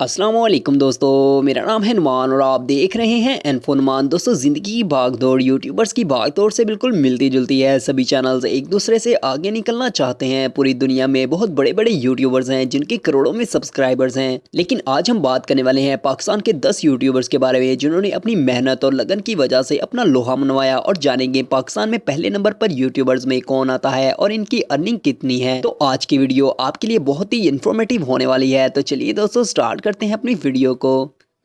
अस्सलाम वालेकुम दोस्तों, मेरा नाम है नुमान और आप देख रहे हैं इन्फो नुमान। दोस्तों, ज़िंदगी की भागदौड़ यूट्यूबर्स की भागदौड़ से बिल्कुल मिलती जुलती है। सभी चैनल्स एक दूसरे से आगे निकलना चाहते हैं। पूरी दुनिया में बहुत बड़े बड़े यूट्यूबर्स हैं जिनके करोड़ों में सब्सक्राइबर्स हैं, लेकिन आज हम बात करने वाले हैं पाकिस्तान के 10 यूट्यूबर्स के बारे में जिन्होंने अपनी मेहनत और लगन की वजह से अपना लोहा मनवाया। और जानेंगे पाकिस्तान में पहले नंबर पर यूट्यूबर्स में कौन आता है और इनकी अर्निंग कितनी है। तो आज की वीडियो आपके लिए बहुत ही इन्फॉर्मेटिव होने वाली है। तो चलिए दोस्तों, स्टार्ट करते हैं अपनी वीडियो को।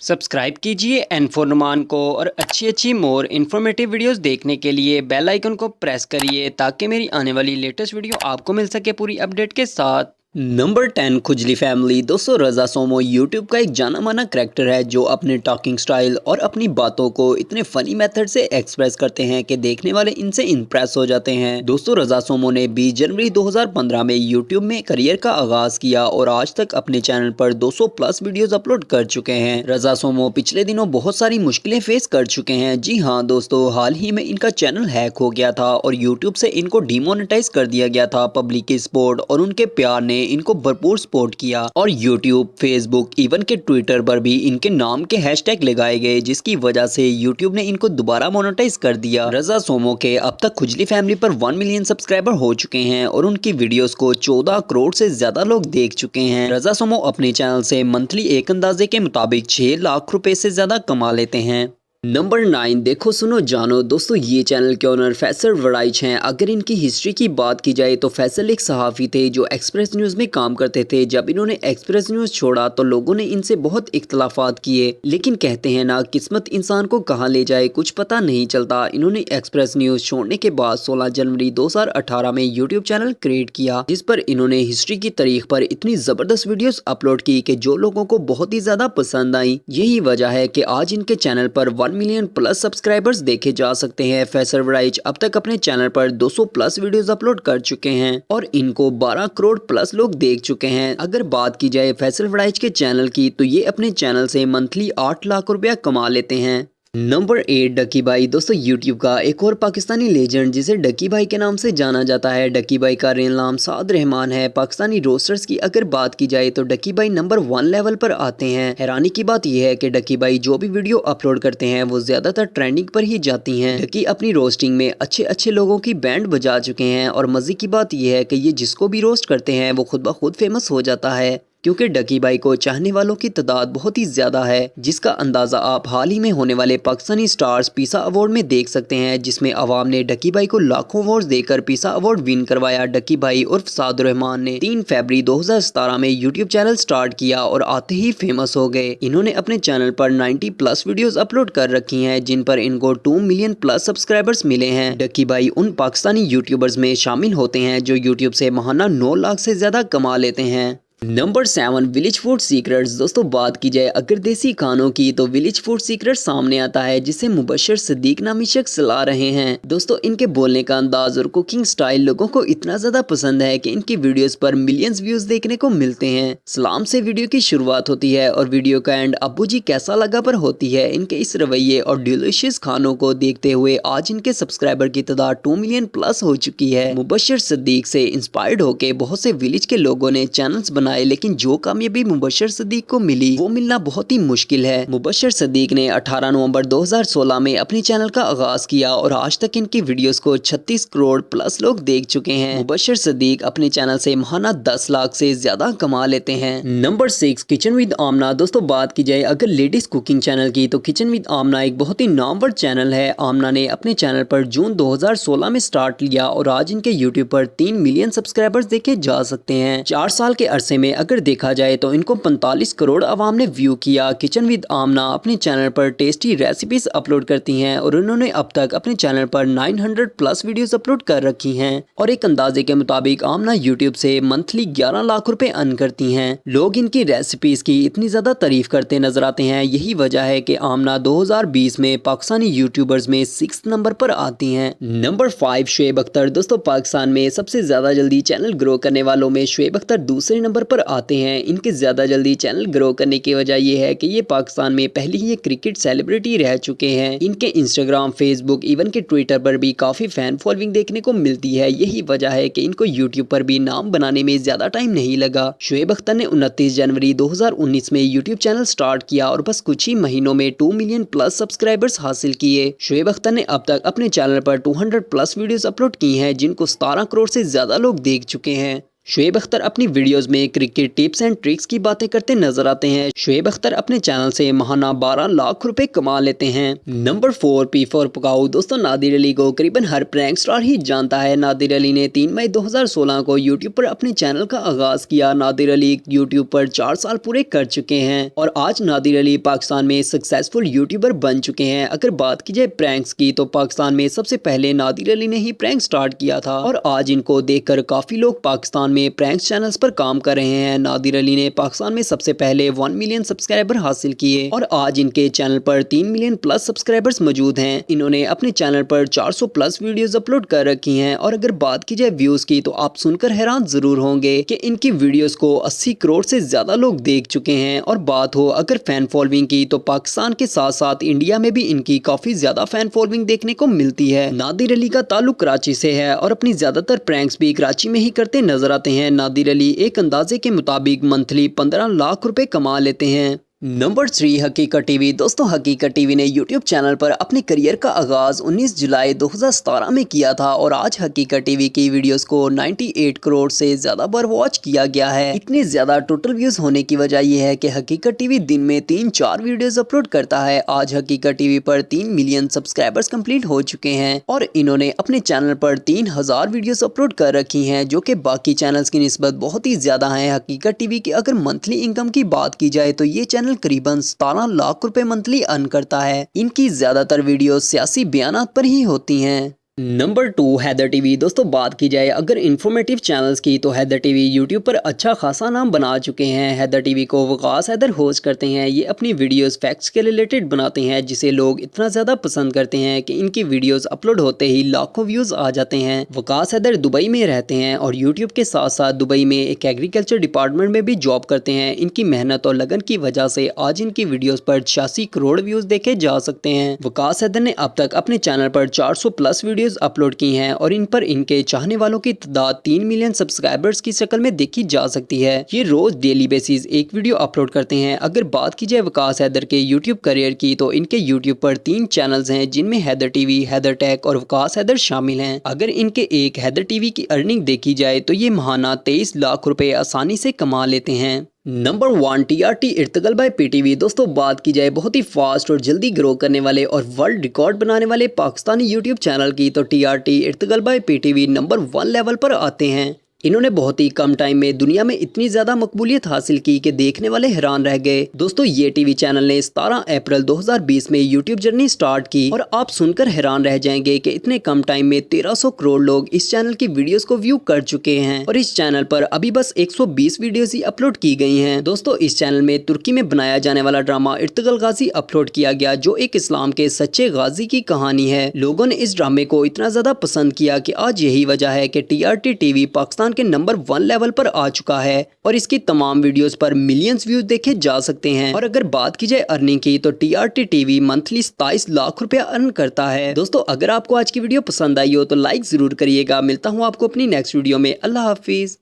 सब्सक्राइब कीजिए इन्फो नुमान को और अच्छी मोर इन्फॉर्मेटिव वीडियोस देखने के लिए बेल आइकन को प्रेस करिए ताकि मेरी आने वाली लेटेस्ट वीडियो आपको मिल सके पूरी अपडेट के साथ। नंबर 10 खुजली फैमिली। दोस्तों, रजा सोमो यूट्यूब का एक जाना माना करैक्टर है जो अपने टॉकिंग स्टाइल और अपनी बातों को इतने फनी मेथड से एक्सप्रेस करते हैं कि देखने वाले इनसे इम्प्रेस हो जाते हैं। दोस्तों, रजा सोमो ने 20 जनवरी 2015 में यूट्यूब में करियर का आगाज किया और आज तक अपने चैनल पर 200 प्लस वीडियोस अपलोड कर चुके हैं। रजा सोमो पिछले दिनों बहुत सारी मुश्किलें फेस कर चुके हैं। जी हाँ दोस्तों, हाल ही में इनका चैनल हैक हो गया था और यूट्यूब से इनको डिमोनेटाइज कर दिया गया था। पब्लिक की सपोर्ट और उनके प्यार ने इनको भरपूर सपोर्ट किया और यूट्यूब, फेसबुक, इवन के ट्विटर पर भी इनके नाम के हैशटैग लगाए गए, जिसकी वजह से यूट्यूब ने इनको दोबारा मोनेटाइज कर दिया। रजा सोमो के अब तक खुजली फैमिली पर 1 मिलियन सब्सक्राइबर हो चुके हैं और उनकी वीडियोस को 14 करोड़ से ज्यादा लोग देख चुके हैं। रजा सोमो अपने चैनल से मंथली एक अंदाजे के मुताबिक 6 लाख रुपए से ज्यादा कमा लेते हैं। नंबर 9 देखो सुनो जानो। दोस्तों, ये चैनल के ओनर फैसल वड़ाइच हैं। अगर इनकी हिस्ट्री की बात की जाए तो फैसल एक सहाफ़ी थे जो एक्सप्रेस न्यूज़ में काम करते थे। जब इन्होंने एक्सप्रेस न्यूज़ छोड़ा तो लोगों ने इनसे बहुत इख्तलाफात किए, लेकिन कहते हैं ना, किस्मत इंसान को कहाँ ले जाए कुछ पता नहीं चलता। इन्होंने एक्सप्रेस न्यूज़ छोड़ने के बाद 16 जनवरी 2018 में यूट्यूब चैनल क्रिएट किया, जिस पर इन्होंने हिस्ट्री की तारीख पर इतनी ज़बरदस्त वीडियोस अपलोड की कि जो लोगों को बहुत ही ज़्यादा पसंद आई। यही वजह है कि आज इनके चैनल पर 1 मिलियन प्लस सब्सक्राइबर्स देखे जा सकते हैं। फैसल वड़ाइच अब तक अपने चैनल पर 200 प्लस वीडियोस अपलोड कर चुके हैं और इनको 12 करोड़ प्लस लोग देख चुके हैं। अगर बात की जाए फैसल वड़ाइच के चैनल की तो ये अपने चैनल से मंथली 8 लाख रुपया कमा लेते हैं। नंबर 8 डकी भाई। दोस्तों, यूट्यूब का एक और पाकिस्तानी लेजेंड जिसे डकी भाई के नाम से जाना जाता है। डकी भाई का रियल नाम साद रहमान है। पाकिस्तानी रोस्टर्स की अगर बात की जाए तो डकी भाई नंबर 1 लेवल पर आते हैं। हैरानी की बात यह है कि डकी भाई जो भी वीडियो अपलोड करते हैं वो ज्यादातर ट्रेंडिंग पर ही जाती हैं। डकी अपनी रोस्टिंग में अच्छे लोगों की बैंड बजा चुके हैं और मजे की बात यह है कि ये जिसको भी रोस्ट करते हैं वो खुद ब खुद फेमस हो जाता है, क्योंकि डकी भाई को चाहने वालों की तादाद बहुत ही ज्यादा है, जिसका अंदाजा आप हाल ही में होने वाले पाकिस्तानी स्टार्स पिसा अवार्ड में देख सकते हैं, जिसमें अवाम ने डकी भाई को लाखों अवार्ड देकर पिसा अवार्ड विन करवाया। डकी भाई उर्फ साद रहमान ने 3 फरवरी 2017 में यूट्यूब चैनल स्टार्ट किया और आते ही फेमस हो गए। इन्होंने अपने चैनल पर 90 प्लस वीडियोस अपलोड कर रखी हैं, जिन पर इनको 2 मिलियन प्लस सब्सक्राइबर्स मिले हैं। डकी भाई उन पाकिस्तानी यूट्यूबर्स में शामिल होते हैं जो यूट्यूब से माहाना 9 लाख से ज्यादा कमा लेते हैं। Number 7 village food secrets. दोस्तों, बात की जाए अगर देसी खानों की तो विलेज फूड सीक्रेट्स सामने आता है, जिसे मुबशर सिद्दीक नामी शख्स चला रहे हैं। दोस्तों, इनके बोलने का अंदाज और कुकिंग स्टाइल लोगों को इतना ज्यादा पसंद है कि इनकी वीडियोस पर मिलियंस व्यूज देखने को मिलते हैं। सलाम से वीडियो की शुरुआत होती है और वीडियो का एंड अब्बू जी कैसा लगा पर होती है। इनके इस रवैये और डिलीशियस खानों को देखते हुए आज इनके सब्सक्राइबर की तादाद 2 मिलियन प्लस हो चुकी है। मुबशर सिद्दीक से इंस्पायर्ड होकर बहुत से विलेज के लोगों ने चैनल्स बनाए, लेकिन जो कामयाबी मुबशर सिद्दीक को मिली वो मिलना बहुत ही मुश्किल है। मुबशर सिद्दीक ने 18 नवंबर 2016 में अपने चैनल का आगाज किया और आज तक इनकी वीडियोस को 36 करोड़ प्लस लोग देख चुके हैं। मुबशर सिद्दीक अपने चैनल से माहाना 10 लाख से ज्यादा कमा लेते हैं। नंबर 6 किचन विद आमना। दोस्तों, बात की जाए अगर लेडीज कुकिंग चैनल की तो किचन विद आमना एक बहुत ही नामवर चैनल है। आमना ने अपने चैनल पर जून 2016 में स्टार्ट लिया और आज इनके यूट्यूब पर 3 मिलियन सब्सक्राइबर्स देखे जा सकते हैं। 4 साल के अरसे में अगर देखा जाए तो इनको 45 करोड़ आवाम ने व्यू किया। किचन विद आमना अपने चैनल पर टेस्टी रेसिपीज अपलोड करती हैं और उन्होंने अब तक अपने चैनल पर 900 प्लस वीडियोस अपलोड कर रखी हैं और एक अंदाजे के मुताबिक आमना यूट्यूब से मंथली 11 लाख रुपए अर्न करती हैं। लोग इनकी रेसिपीज की इतनी ज्यादा तारीफ करते नजर आते हैं। यही वजह है कि आमना 2020 में पाकिस्तानी यूट्यूबर्स में 6th नंबर पर आती हैं। नंबर 5 शुएब अख्तर। दोस्तों, पाकिस्तान में सबसे ज्यादा जल्दी चैनल ग्रो करने वालों में शुएब अख्तर दूसरे नंबर पर आते हैं। इनके ज़्यादा जल्दी चैनल ग्रो करने की वजह यह है कि ये पाकिस्तान में पहले ही एक क्रिकेट सेलिब्रिटी रह चुके हैं। इनके इंस्टाग्राम, फेसबुक, इवन के ट्विटर पर भी काफ़ी फैन फॉलोइंग देखने को मिलती है। यही वजह है कि इनको यूट्यूब पर भी नाम बनाने में ज़्यादा टाइम नहीं लगा। शोएब अख्तर ने 29 जनवरी 2019 में यूट्यूब चैनल स्टार्ट किया और बस कुछ ही महीनों में 2 मिलियन प्लस सब्सक्राइबर्स हासिल किए। शोएब अख्तर ने अब तक अपने चैनल पर 200 प्लस वीडियोस अपलोड की हैं, जिनको 17 करोड़ से ज़्यादा लोग देख चुके हैं। शोएब अख्तर अपनी वीडियोस में क्रिकेट टिप्स एंड ट्रिक्स की बातें करते नजर आते हैं। शोएब अख्तर अपने चैनल से माहाना 12 लाख रुपए कमा लेते हैं। नंबर 4, पी फॉर पकाऊ। दोस्तों, नादिर अली को करीबन हर प्रैंक स्टार ही जानता है। नादिर अली ने 3 मई 2016 को यूट्यूब पर अपने चैनल का आगाज किया। नादिर अली यूट्यूब पर 4 साल पूरे कर चुके हैं और आज नादिर अली पाकिस्तान में सक्सेसफुल यूट्यूबर बन चुके हैं। अगर बात की जाए प्रैंक्स की तो पाकिस्तान में सबसे पहले नादिर अली ने ही प्रैंक स्टार्ट किया था और आज इनको देखकर काफी लोग पाकिस्तान में प्रैंक्स चैनल्स पर काम कर रहे हैं। नादिर अली ने पाकिस्तान में सबसे पहले 1 मिलियन सब्सक्राइबर हासिल किए और आज इनके चैनल पर 3 मिलियन प्लस सब्सक्राइबर्स मौजूद हैं। इन्होंने अपने चैनल पर 400 प्लस वीडियोस अपलोड कर रखी हैं और अगर बात की जाए व्यूज की तो आप सुनकर हैरान जरूर होंगे कि इनकी वीडियोस को 80 करोड़ से ज्यादा लोग देख चुके हैं। और बात हो अगर फैन फॉलोइंग की तो पाकिस्तान के साथ साथ इंडिया में भी इनकी काफी ज्यादा फैन फॉलोइंग देखने को मिलती है। नादिर अली का ताल्लुक कराची से है और अपनी ज्यादातर प्रैंक्स भी कराची में ही करते नजर आते हैं। नादिर अली एक अंदाजे के मुताबिक मंथली 15 लाख रुपए कमा लेते हैं। नंबर 3, हकीकत टीवी। दोस्तों, हकीकत टीवी ने यूट्यूब चैनल पर अपने करियर का आगाज 19 जुलाई 2017 में किया था और आज हकीकत टीवी की वीडियोस को 98 करोड़ से ज्यादा बार वॉच किया गया है। इतने ज्यादा टोटल व्यूज होने की वजह यह है कि हकीकत टीवी दिन में 3-4 वीडियोस अपलोड करता है। आज हकीकत टीवी पर 3 मिलियन सब्सक्राइबर्स कंप्लीट हो चुके हैं और इन्होंने अपने चैनल पर 3000 वीडियोस अपलोड कर रखी हैं, जो कि बाकी चैनल्स की निस्बत बहुत ही ज्यादा है। हकीकत टीवी की अगर मंथली इनकम की बात की जाए तो ये चैनल करीबन 17 लाख रुपए मंथली अर्न करता है। इनकी ज्यादातर वीडियो सियासी बयानात पर ही होती हैं। Number 2, Haider TV. दोस्तों, बात की जाए अगर इंफॉर्मेटिव चैनल्स की तो हैदर टीवी यूट्यूब पर अच्छा खासा नाम बना चुके हैं। हैदर टीवी को वकास हैदर होस्ट करते हैं। ये अपनी वीडियोस फैक्ट्स के रिलेटेड बनाते हैं, जिसे लोग इतना ज़्यादा पसंद करते हैं कि इनकी वीडियोस अपलोड होते ही लाखों व्यूज़ आ जाते हैं। वकास हैदर दुबई में रहते हैं और यूट्यूब के साथ साथ दुबई में एक एग्रीकल्चर डिपार्टमेंट में भी जॉब करते हैं। इनकी मेहनत और लगन की वजह से आज इनकी वीडियोज़ पर 86 करोड़ व्यूज़ देखे जा सकते हैं। वकास हैदर ने अब तक अपने चैनल पर 400 प्लस वीडियोस अपलोड की हैं और इन पर इनके चाहने वालों की तादाद 3 मिलियन सब्सक्राइबर्स की शक्ल में देखी जा सकती है। ये रोज डेली बेसिस एक वीडियो अपलोड करते हैं। अगर बात की जाए वकास हैदर के यूट्यूब करियर की तो इनके यूट्यूब पर 3 चैनल्स हैं, जिनमें हैदर टीवी, हैदर टेक और वकास हैदर शामिल हैं। अगर इनके एक हैदर टीवी की अर्निंग देखी जाए तो ये माहाना 23 लाख रुपए आसानी से कमा लेते हैं। Number 1, TRT Ertugrul by PTV। दोस्तों, बात की जाए बहुत ही फास्ट और जल्दी ग्रो करने वाले और वर्ल्ड रिकॉर्ड बनाने वाले पाकिस्तानी यूट्यूब चैनल की तो TRT Ertugrul by PTV number 1 level पर आते हैं। इन्होंने बहुत ही कम टाइम में दुनिया में इतनी ज्यादा मकबूलियत हासिल की कि देखने वाले हैरान रह गए। दोस्तों, ये टीवी चैनल ने 17 अप्रैल 2020 में यूट्यूब जर्नी स्टार्ट की और आप सुनकर हैरान रह जाएंगे कि इतने कम टाइम में 1300 करोड़ लोग इस चैनल की वीडियोस को व्यू कर चुके हैं और इस चैनल पर अभी बस 120 वीडियोस ही अपलोड की गई हैं। दोस्तों, इस चैनल में तुर्की में बनाया जाने वाला ड्रामा इर्तगल गाजी अपलोड किया गया, जो एक इस्लाम के सच्चे गाजी की कहानी है। लोगों ने इस ड्रामे को इतना ज्यादा पसंद किया कि आज यही वजह है कि TRT टीवी पाकिस्तान के नंबर 1 लेवल पर आ चुका है और इसकी तमाम वीडियोस पर मिलियंस व्यूज देखे जा सकते हैं। और अगर बात की जाए अर्निंग की तो TRT टीवी मंथली 27 लाख रुपया अर्न करता है। दोस्तों, अगर आपको आज की वीडियो पसंद आई हो तो लाइक जरूर करिएगा। मिलता हूँ आपको अपनी नेक्स्ट वीडियो में। अल्लाह हाफिज।